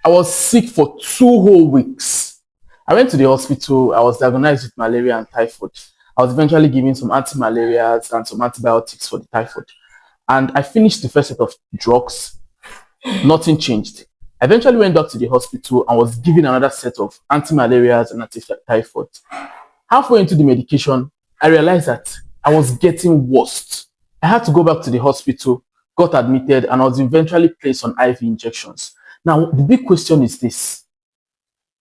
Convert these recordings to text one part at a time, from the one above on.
I was sick for 2 whole weeks. I went to the hospital. I was diagnosed with malaria and typhoid. I was eventually given some anti-malarials and some antibiotics for the typhoid. And I finished the first set of drugs. Nothing changed. I eventually went back to the hospital and was given another set of anti-malarials and anti-typhoid. Halfway into the medication, I realized that I was getting worse. I had to go back to the hospital, got admitted, and I was eventually placed on IV injections. Now, the big question is this: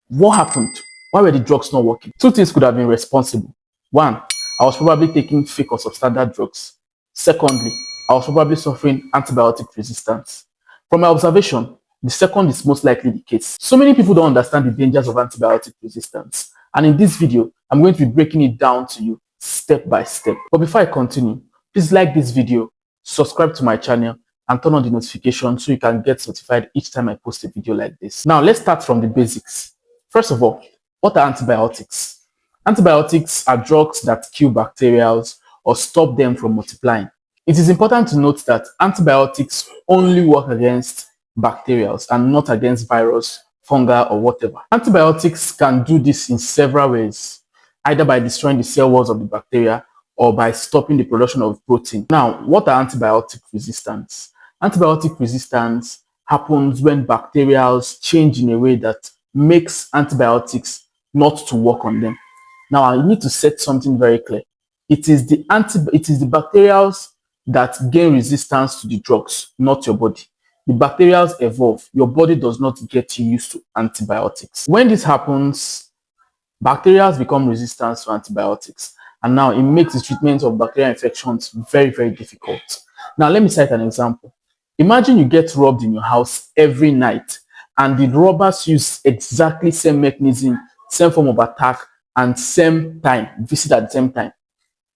what happened? Why were the drugs not working? Two things could have been responsible. One, I was probably taking fake or substandard drugs. Secondly, I was probably suffering antibiotic resistance. From my observation, the second is most likely the case. So many people don't understand the dangers of antibiotic resistance. And in this video, I'm going to be breaking it down to you step by step. But before I continue, please like this video, subscribe to my channel, and turn on the notification so you can get notified each time I post a video like this. Now, let's start from the basics. First of all, what are antibiotics? Antibiotics are drugs that kill bacteria or stop them from multiplying. It is important to note that antibiotics only work against bacteria and not against virus, fungi, or whatever. Antibiotics can do this in several ways, either by destroying the cell walls of the bacteria or by stopping the production of protein. Now, what are antibiotic resistance? Antibiotic resistance happens when bacteria change in a way that makes antibiotics not to work on them. Now, I need to set something very clear. It is the bacteria that gain resistance to the drugs, not your body. The bacteria evolve. Your body does not get used to antibiotics. When this happens, bacteria become resistant to antibiotics, and now it makes the treatment of bacterial infections very, very difficult. Now, let me cite an example. Imagine you get robbed in your house every night, and the robbers use exactly same mechanism, same form of attack, and same time, visit at the same time.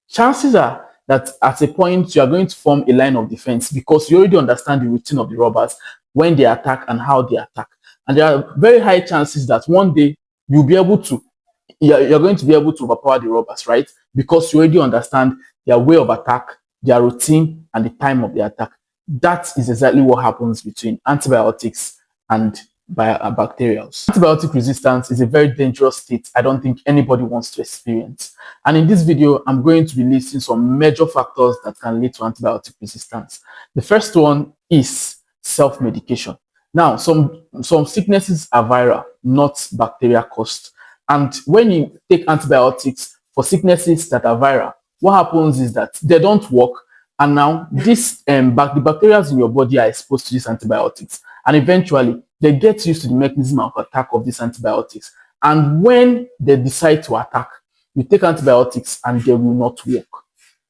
Chances are that at a point you are going to form a line of defense because you already understand the routine of the robbers, when they attack and how they attack. And there are very high chances that one day you're going to be able to overpower the robbers, right? Because you already understand their way of attack, their routine, and the time of the attack. That is exactly what happens between antibiotics and bacteria. Antibiotic resistance is a very dangerous state I don't think anybody wants to experience. And in this video, I'm going to be listing some major factors that can lead to antibiotic resistance. The first one is self-medication. Now, some sicknesses are viral, not bacteria caused. And when you take antibiotics for sicknesses that are viral, what happens is that they don't work. And now the bacteria in your body are exposed to these antibiotics. And eventually, they get used to the mechanism of attack of these antibiotics. And when they decide to attack, you take antibiotics and they will not work.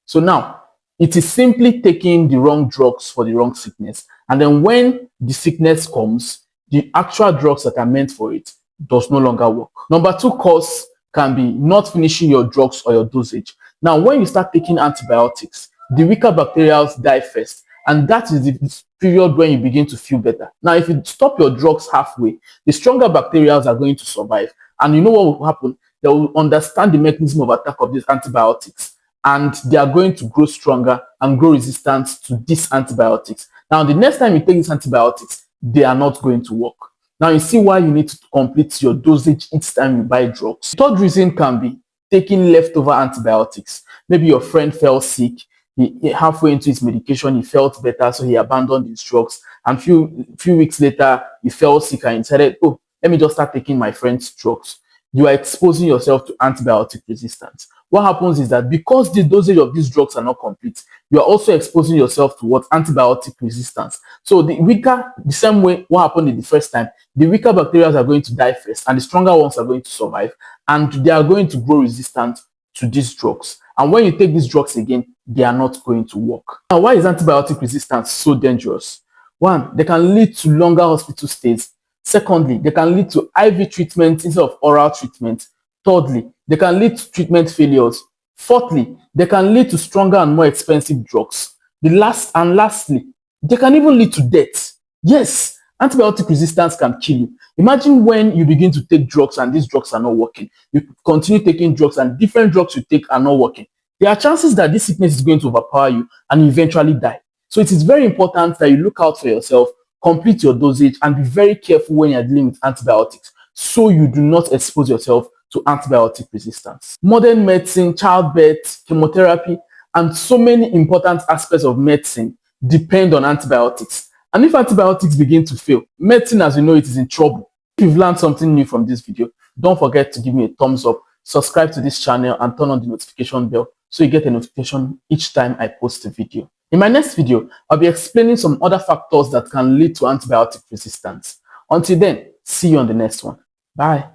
So now, it is simply taking the wrong drugs for the wrong sickness. And then when the sickness comes, the actual drugs that are meant for it does no longer work. Number two cause can be not finishing your drugs or your dosage. Now, when you start taking antibiotics, the weaker bacteria die first. And that is the period when you begin to feel better. Now, if you stop your drugs halfway, the stronger bacteria are going to survive. And you know what will happen? They will understand the mechanism of attack of these antibiotics. And they are going to grow stronger and grow resistant to these antibiotics. Now, the next time you take these antibiotics, they are not going to work. Now, you see why you need to complete your dosage each time you buy drugs. The third reason can be taking leftover antibiotics. Maybe your friend fell sick. He halfway into his medication, he felt better, so he abandoned his drugs. And few weeks later, he fell sick and he decided, oh, let me just start taking my friend's drugs. You are exposing yourself to antibiotic resistance. What happens is that because the dosage of these drugs are not complete, you are also exposing yourself to what? Antibiotic resistance. So the same way what happened in the first time, the weaker bacteria are going to die first and the stronger ones are going to survive, and they are going to grow resistant to these drugs. And when you take these drugs again, they are not going to work. Now, why is antibiotic resistance so dangerous? One, they can lead to longer hospital stays. Secondly, they can lead to IV treatment instead of oral treatment. Thirdly, they can lead to treatment failures. Fourthly, they can lead to stronger and more expensive drugs. Lastly, they can even lead to death. Yes, antibiotic resistance can kill you. Imagine when you begin to take drugs and these drugs are not working. You continue taking drugs and different drugs you take are not working. There are chances that this sickness is going to overpower you and you eventually die. So it is very important that you look out for yourself, complete your dosage, and be very careful when you're dealing with antibiotics so you do not expose yourself to antibiotic resistance. Modern medicine, childbirth, chemotherapy, and so many important aspects of medicine depend on antibiotics. And if antibiotics begin to fail, medicine as we know it is in trouble. If you've learned something new from this video, don't forget to give me a thumbs up, subscribe to this channel, and turn on the notification bell so you get a notification each time I post a video. In my next video, I'll be explaining some other factors that can lead to antibiotic resistance. Until then, see you on the next one. Bye.